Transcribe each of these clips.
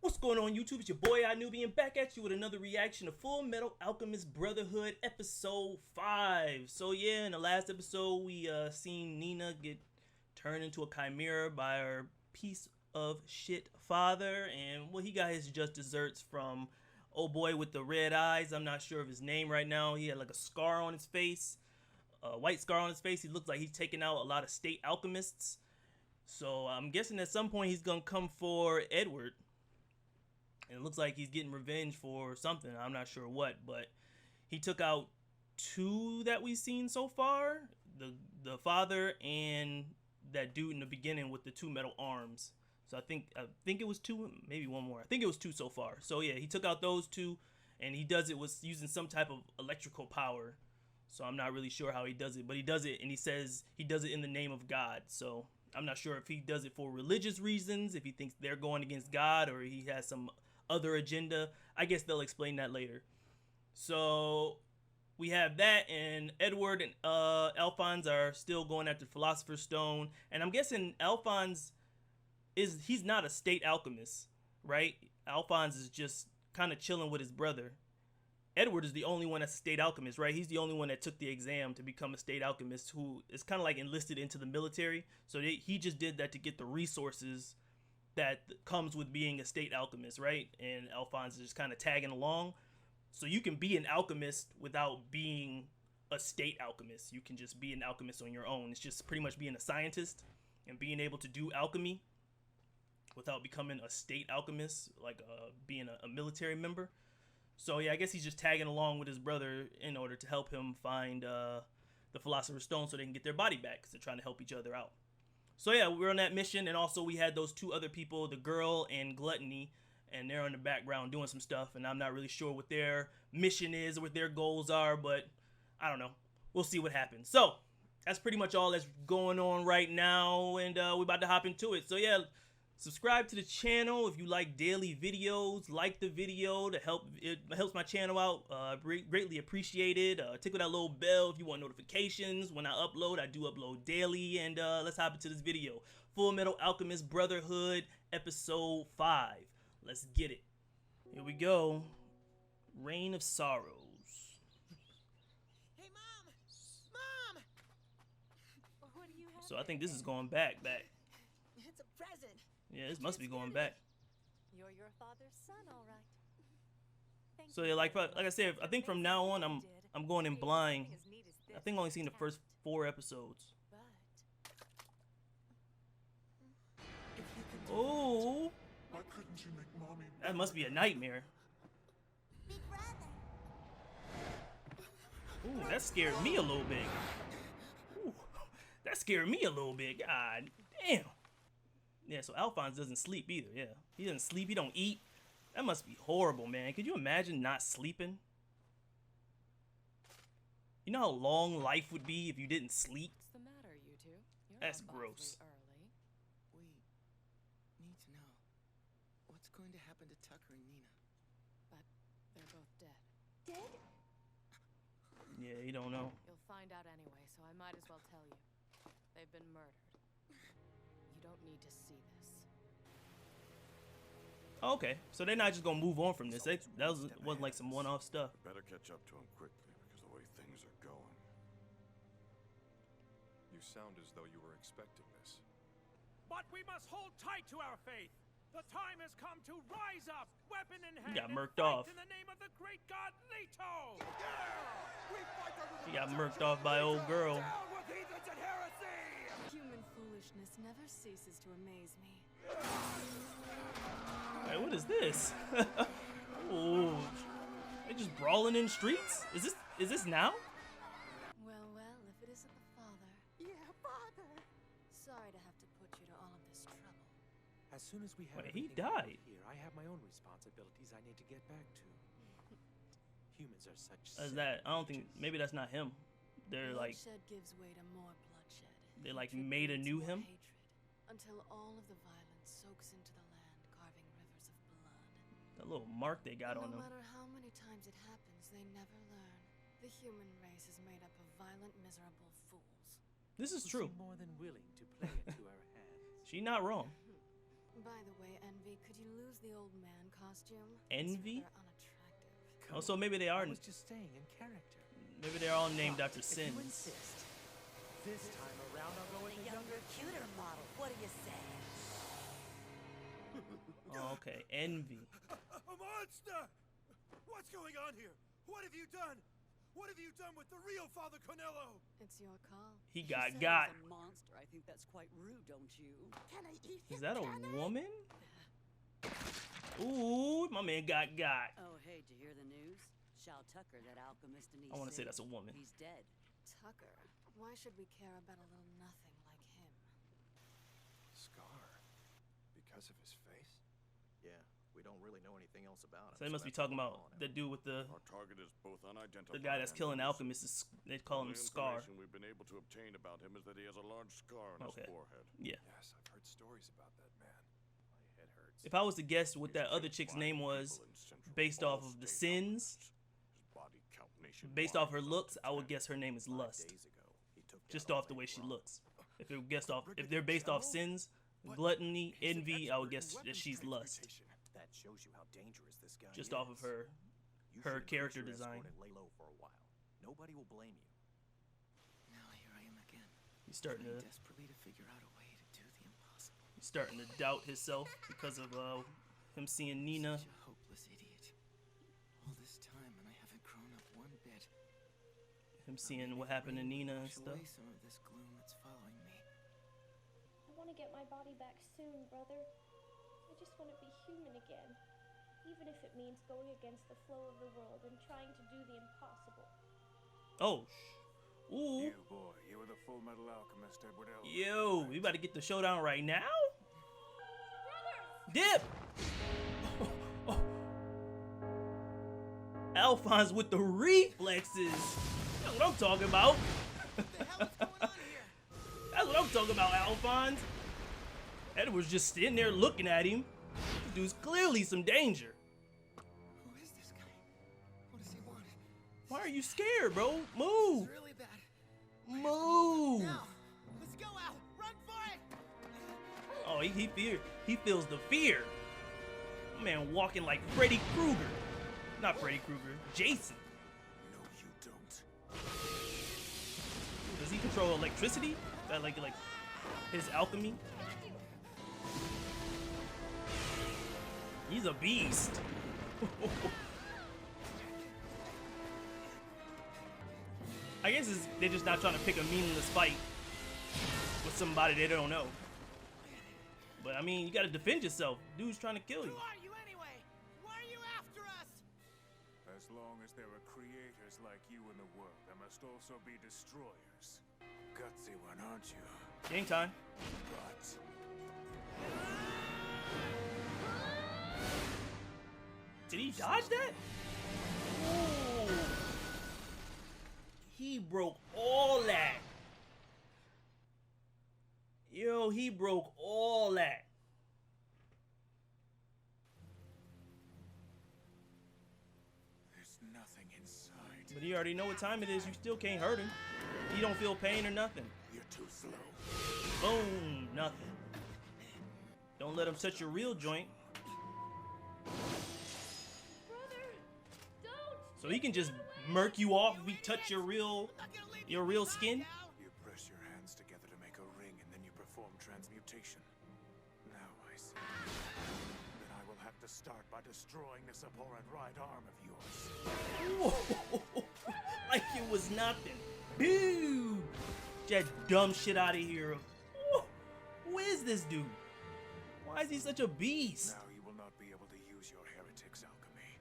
What's going on YouTube? It's your boy OddNoobian back at you with another reaction to FullMetal Alchemist Brotherhood episode 5. So yeah, in the last episode we seen Nina get turned into a chimera by her piece of shit father, and well, he got his just desserts from old boy with the red eyes. I'm not sure of his name right now. He had like a scar on his face, a white scar on his face. He looks like he's taking out a lot of state alchemists. So I'm guessing at some point he's gonna come for Edward. And it looks like he's getting revenge for something. I'm not sure what, but he took out 2 that we've seen so far. The father and that dude in the beginning with the 2 metal arms. So I think it was 2, maybe one more. I think it was 2 so far. So yeah, he took out those 2, and he does it with using some type of electrical power. So I'm not really sure how he does it, but he does it, and he says he does it in the name of God. So I'm not sure if he does it for religious reasons, if he thinks they're going against God, or he has some other agenda. I guess they'll explain that later. So we have that, and Edward and Alphonse are still going after Philosopher's Stone, and I'm guessing Alphonse he's not a state alchemist, right? Alphonse is just kind of chilling with his brother. Edward is the only one that's a state alchemist, right? He's the only one that took the exam to become a state alchemist, who is kind of like enlisted into the military. So he just did that to get the resources that comes with being a state alchemist, right? And Alphonse is just kind of tagging along. So you can be an alchemist without being a state alchemist. You can just be an alchemist on your own. It's just pretty much being a scientist and being able to do alchemy without becoming a state alchemist, like being a military member. So yeah, I guess he's just tagging along with his brother in order to help him find the Philosopher's Stone so they can get their body back, because they're trying to help each other out. So yeah, we're on that mission, and also we had those 2 other people, the girl and Gluttony, and they're in the background doing some stuff, and I'm not really sure what their mission is or what their goals are, but I don't know. We'll see what happens. So that's pretty much all that's going on right now, and we're about to hop into it. So yeah, subscribe to the channel if you like daily videos. Like the video to help. It helps my channel out. Greatly appreciated. Tickle that little bell if you want notifications when I upload. I do upload daily. And let's hop into this video. FullMetal Alchemist Brotherhood episode 5. Let's get it. Here we go. Reign of Sorrows. Hey, Mom! Mom! What do you have? So I think this is going back. It's a present. Yeah, this must be going back. You're your father's son, all right. Thank So you yeah, like very I said, I think from now on I'm going in much. blind. As neat as this I think I only seen the is first tact, 4 episodes. but If you can do Oh, Why couldn't you make mommy? that must be a nightmare. Big brother. Ooh, that scared me a little bit. Ooh, that scared me a little bit. God damn. Yeah, so Alphonse doesn't sleep either. Yeah, he doesn't sleep. He don't eat. That must be horrible, man. Could you imagine not sleeping? You know how long life would be if you didn't sleep? what's the matter, you two? You're That's up gross. awfully early. We need to know what's going to happen to Tucker and Nina. But they're both dead. Dead? Yeah, you don't know. You'll find out anyway, so I might as well tell you. They've been murdered. You don't need to see this. Oh, okay, so they're not just gonna move on from this. Wasn't like some one-off stuff. Better catch up to him quickly because the way things are going. You sound as though you were expecting this. But we must hold tight to our faith. The time has come to rise up, weapon in hand, got and murked fight off. in the name of the great god Leto. He got murked off by old girl. Down with heathens and heresy. Human foolishness never ceases to amaze me. Hey, what is this? Oh, they just brawling in streets? Is this now? Well, if it isn't the father. Yeah, father. Sorry to have to put you to all of this trouble. As soon as we have Wait, he everything died. here, I have my own responsibilities I need to get back to. Humans are such. Is that? I don't think. Maybe that's not him. They're like Bloodshed gives way to more bloodshed. they like Hatred made a breeds new more him. hatred, until all of the violence soaks into the land, carving rivers of blood. That little mark they got on No him. matter how many times it happens, they never learn. The human race is made up of violent, miserable fools. This is who true. seem more than willing to play into our hands. She not wrong. By the way, Envy, could you lose the old man costume. Envy? It's rather unattractive. Oh, so maybe they are. I was just staying in character. Maybe they're all named after If you sins. insist. This time around, I'll go with A the younger, cuter model. What do you say? Oh, okay, envy. A monster! What's going on here? What have you done? What have you done with the real Father Cornello? It's your call. He You got said got. he was a monster. I think that's quite rude, don't you? Can I eat Is him? that a Can I? woman? Ooh, my man got got. Oh, hey, did you hear the news? Shao Tucker, that alchemist in East I want to say City, that's a woman. He's dead. Tucker. Why should we care about a little nothing like him? Scar? Because of his face? Yeah, we don't really know anything else about him. So they must be that's talking all about on him. the dude with the Our target is both unidentified. guy that's and killing elusive. Alchemist. They call him The only Scar. information we've been able to obtain about him is that he has a large scar on Okay. his forehead. Yeah. Yes, I've heard stories about that man. My head hurts. If I was to guess what He's that other killed chick's 5 name was, people in Central, based all off of the state sins, alchemists. His body count based off her nationwide looks, is I up would to 10. guess her name is 5 Lust. days ago, he took Just down off the a way lady she Rock. looks. If it guessed off, if they're based off sins, gluttony, envy, I would guess that she's Lust. That shows you how dangerous this guy Just is. off of her. You her should character increase your design. escort and lay low for a while. Nobody will blame you. Now here I am again. He's starting trying to desperately to figure out a way to do the impossible. doubt himself because of him seeing Nina. Such a hopeless idiot. All this time and I haven't grown up one bit. Him seeing what happened to Nina and Wash stuff. away some of this gloom that's following me. I want to get my body back soon, brother. I just want to be human again. Even if it means going against the flow of the world and trying to do the impossible. Oh, ooh, You, boy, you were the FullMetal Alchemist, Edward Elric. yo, we about to get the showdown right now. Brothers! Dip. Alphonse with the reflexes. That's what I'm talking about. What the hell is going on here? That's what I'm talking about, Alphonse. Edward's just sitting there looking at him. This dude's clearly some danger. Who is this guy? What does he want? Why are you scared, bro? Move. It's really bad. Move. Now, let's go out. Run for it. Oh, he feels the fear. My man walking like Freddy Krueger. Not Freddy Krueger, Jason. No, you don't. Does he control electricity? That like his alchemy? He's a beast. I guess they're just not trying to pick a meaningless fight with somebody they don't know. But I mean, you gotta defend yourself. Dude's trying to kill you. Who are you anyway? Why are you after us? As long as there are creators like you in the world, there must also be destroyers. Gutsy one, aren't you? Game time. But Did he dodge that? Ooh. He broke all that. Yo, he broke all that. there's nothing inside. But you already know what time it is. You still can't hurt him. He don't feel pain or nothing. You're too slow. Boom, nothing. Don't let him touch your real joint. Brother! Don't! So he can just murk you off if he touch your real skin. You press your hands together to make a ring, and then you perform transmutation. Now I see. Then I will have to start by destroying this abhorrent right arm of yours. Whoa. Like it was nothing. Boo! Get that dumb shit out of here. Whoa. Who is this dude? Why is he such a beast? Now you will not be able to use your heretic's alchemy.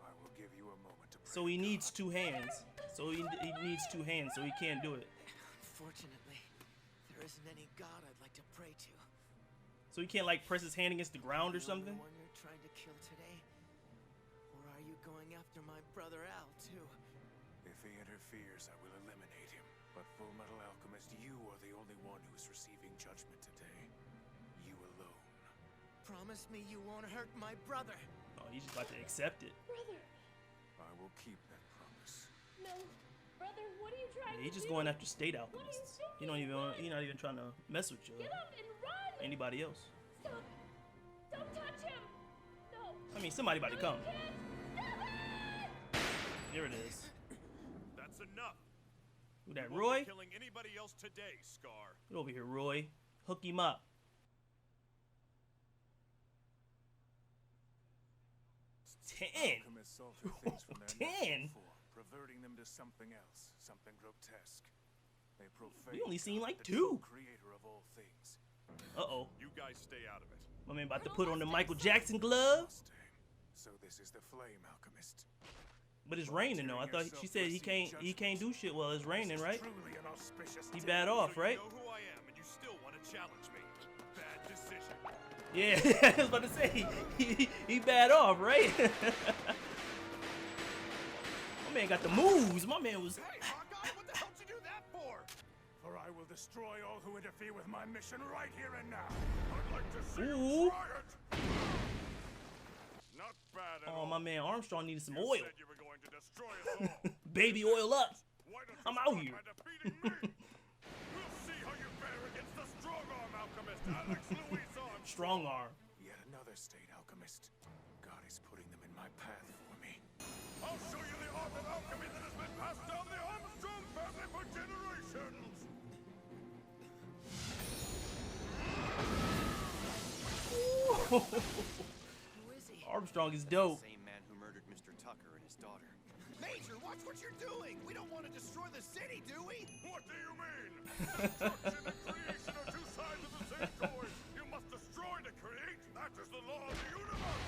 I will give you a moment to pray So he to needs God. 2 hands. So he needs 2 hands, so he can't do it. Unfortunately, there isn't any god I'd like to pray to. So he can't like press his hand against the ground or something? The one you're trying to kill today? Or are you going after my brother Al, too? If he interferes, I will eliminate him. But FullMetal Alchemist, you are the only one who is receiving judgment today. You alone. Promise me you won't hurt my brother. Oh, he's just about to accept it. Brother! I will keep that promise. No! Brother, what are you trying He's to just do? going after state What are you alchemists. thinking? He's not even trying to mess with you. Get up and run! Anybody else. Stop! Don't touch him! No! I mean, mean, somebody about to come. There it is. That's enough. Who that, You won't be Roy? killing anybody else today, Scar. Get over here, Roy. Hook him up. Alchemists alter things from their 10. natural form, perverting them to something else, something grotesque. They profane. We only seen like the true 2. creator of all things. Uh-oh. You guys stay out of it. My man about to put on the Michael Jackson gloves. Mustang. So this is the flame, Alchemist. But it's raining though. I thought she said he can't do shit while it's raining, right? Truly an auspicious He day. bad off, So right? You know who I am, and you still want to challenge me. Bad decision. Yeah, I was about to say he bad off, right? My man got the moves. My man was. Hey, Hawkeye, what the hell did you do that for? For I will destroy all who interfere with my mission right here and now. I'd like to see Ooh. you try it. Not bad at Oh, all. my man Armstrong needed some You oil. said you were going to destroy us all. Baby oil up. Why don't you I'm out start here. by defeating me? We'll see how you fare against the strong-arm alchemist, Alex Louis Armstrong. Strong arm. Yet another state, Alchemist. God is putting them in my path for me. I'll show you the art of alchemy that has been passed down the Armstrong family for generations. Who is he? Armstrong is dope. Same man who murdered Mr. Tucker and his daughter. Major, watch what you're doing! We don't want to destroy the city, do we? What do you mean? Destruction and creation are two sides of the same coin. You must destroy to create. That is the law of the universe.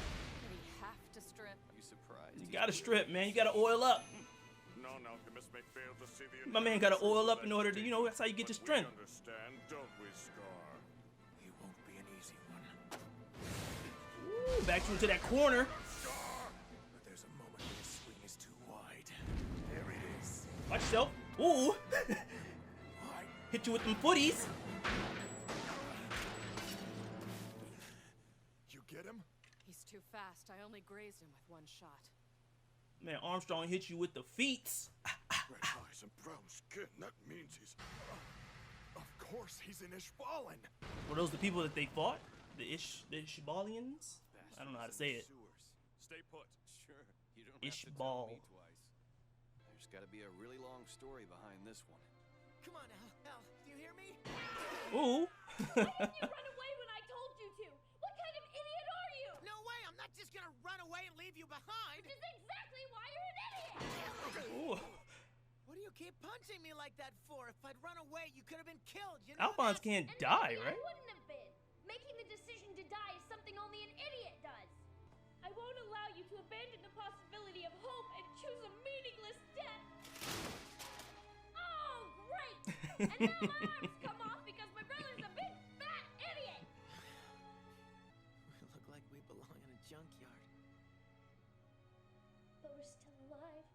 We have to strip. You surprised? You gotta strip, man. You gotta oil up. Non-alchemists may fail to see the My man gotta oil up in order to, you know, that's how you get your strength. We understand, don't we, Scar? He won't be an easy one. Ooh, back you into that corner. But there's a moment when his swing is too wide. There it is. Watch yourself. Ooh. Why? Hit you with them footies. You get him? He's too fast. I only grazed him with one shot. Man, Armstrong hit you with the feet. Red eyes and brown skin. That means he's... of course, he's an Ishvalan. Were those the people that they fought? The Ishbalians? I don't know how to say it. Stay put. Sure, you don't have to tell me Ishbal. twice. There's got to be a really long story behind this one. Come on, Al. Do you hear me? Ooh. Why didn't you run away when I told you to? What kind of idiot are you? No way! I'm not just gonna run away and leave you behind! Which is exactly why you're an idiot! Ooh. What do you keep punching me like that for? If I'd run away, you could have been killed, you know Alphonse that? can't And die, maybe right? I wouldn't have been. Making the decision to die is something only an idiot does. I won't allow you to abandon the possibility of hope and choose a meaningless death. Oh, great! And now my arms come off because my brother's a big fat idiot. We look like we belong in a junkyard. But we're still alive.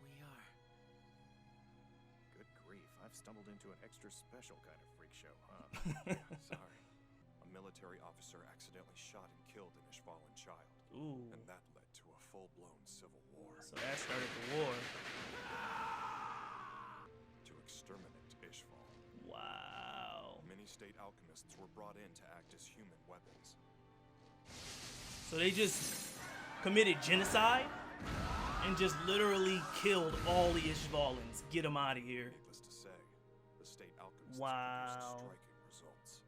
We are. Good grief, I've stumbled into an extra special kind of freak show, huh? Sorry. A military officer accidentally shot and killed an Ishvalan child. Ooh. And that led to a full-blown civil war. So that started the war. To exterminate Ishval. Wow. Many state alchemists were brought in to act as human weapons. So they just committed genocide and just literally killed all the Ishvalans. Get them out of here. Needless to say, the state alchemists Wow. produced striking results.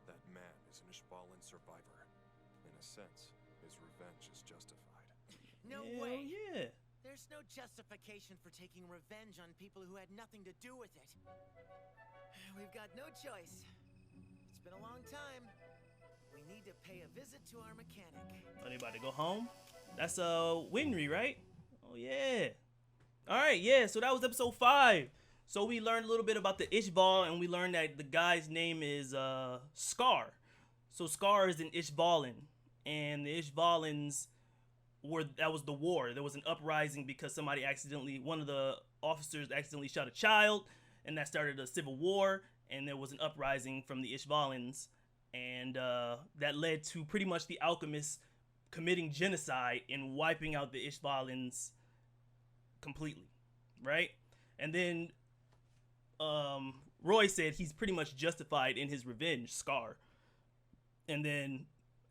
That man is an Ishvalan survivor. In a sense, his revenge is justified. No Hell way! yeah. There's no justification for taking revenge on people who had nothing to do with it. We've got no choice. It's been a long time. We need to pay a visit to our mechanic. Are they about to go home? That's Winry, right? Oh yeah. Alright, yeah, so that was episode 5. So we learned a little bit about the Ishbal, and we learned that the guy's name is Scar. So Scar is an Ishvalan, and the Ishvalans that was the war. There was an uprising because one of the officers accidentally shot a child, and that started a civil war, and there was an uprising from the Ishvalans, and that led to pretty much the alchemists committing genocide and wiping out the Ishvalans completely, right? And then Roy said he's pretty much justified in his revenge, Scar. And then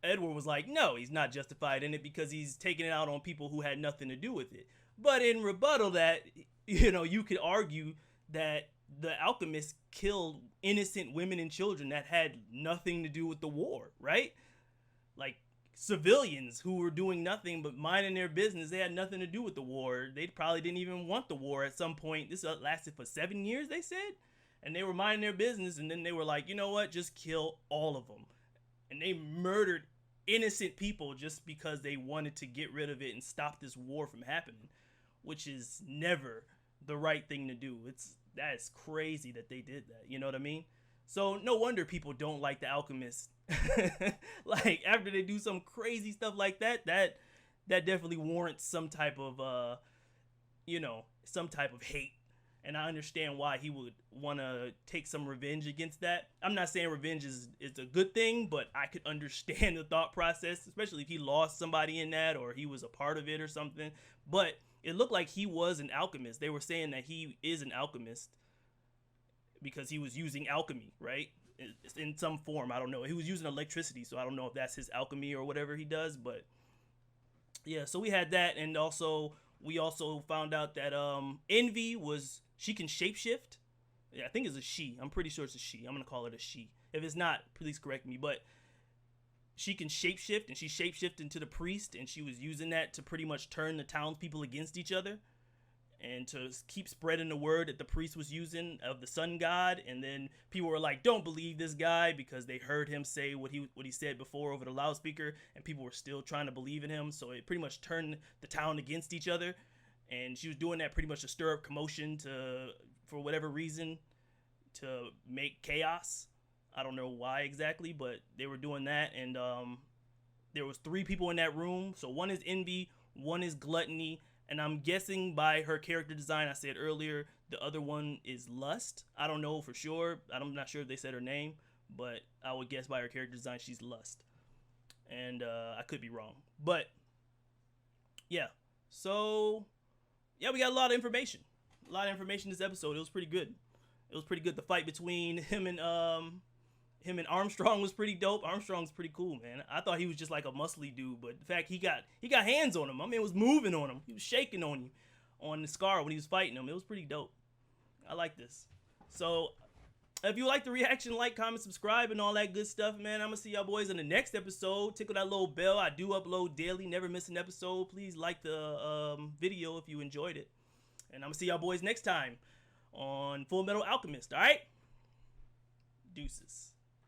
Edward was like, no, he's not justified in it because he's taking it out on people who had nothing to do with it. But in rebuttal that, you could argue that the Alchemist killed innocent women and children that had nothing to do with the war, right? Like civilians who were doing nothing but minding their business. They had nothing to do with the war. They probably didn't even want the war at some point. This lasted for 7 years, they said. And they were minding their business, and then they were like, you know what? Just kill all of them. And they murdered innocent people just because they wanted to get rid of it and stop this war from happening, which is never the right thing to do. That's crazy that they did that. You know what I mean? So no wonder people don't like the Alchemist. Like after they do some crazy stuff like that definitely warrants some type of some type of hate. And I understand why he would want to take some revenge against that. I'm not saying revenge is a good thing, but I could understand the thought process, especially if he lost somebody in that or he was a part of it or something. But it looked like he was an alchemist. They were saying that he is an alchemist because he was using alchemy, right? In some form. I don't know. He was using electricity, so I don't know if that's his alchemy or whatever he does. But yeah, so we had that. And we also found out that Envy she can shapeshift. Yeah, I think it's a she. I'm pretty sure it's a she. I'm going to call it a she. If it's not, please correct me. But she can shapeshift, and she shapeshifted into the priest, and she was using that to pretty much turn the townspeople against each other and to keep spreading the word that the priest was using of the sun god. And then people were like, don't believe this guy, because they heard him say what he said before over the loudspeaker, and people were still trying to believe in him. So it pretty much turned the town against each other. And she was doing that pretty much to stir up commotion for whatever reason, to make chaos. I don't know why exactly, but they were doing that. And there was 3 people in that room. So one is Envy, one is Gluttony, and I'm guessing by her character design, I said earlier, the other one is Lust. I don't know for sure. I'm not sure if they said her name, but I would guess by her character design, she's Lust. And I could be wrong. But yeah, so yeah, we got a lot of information. A lot of information this episode. It was pretty good. The fight between him and Armstrong was pretty dope. Armstrong's pretty cool, man. I thought he was just like a muscly dude, but the fact he got hands on him. My man was moving on him. He was shaking on you on the Scar when he was fighting him. It was pretty dope. I like this. So if you like the reaction, like, comment, subscribe, and all that good stuff, man. I'm gonna see y'all boys in the next episode. Tickle that little bell. I do upload daily. Never miss an episode. Please like the video if you enjoyed it. And I'm gonna see y'all boys next time on FullMetal Alchemist. All right? Deuces.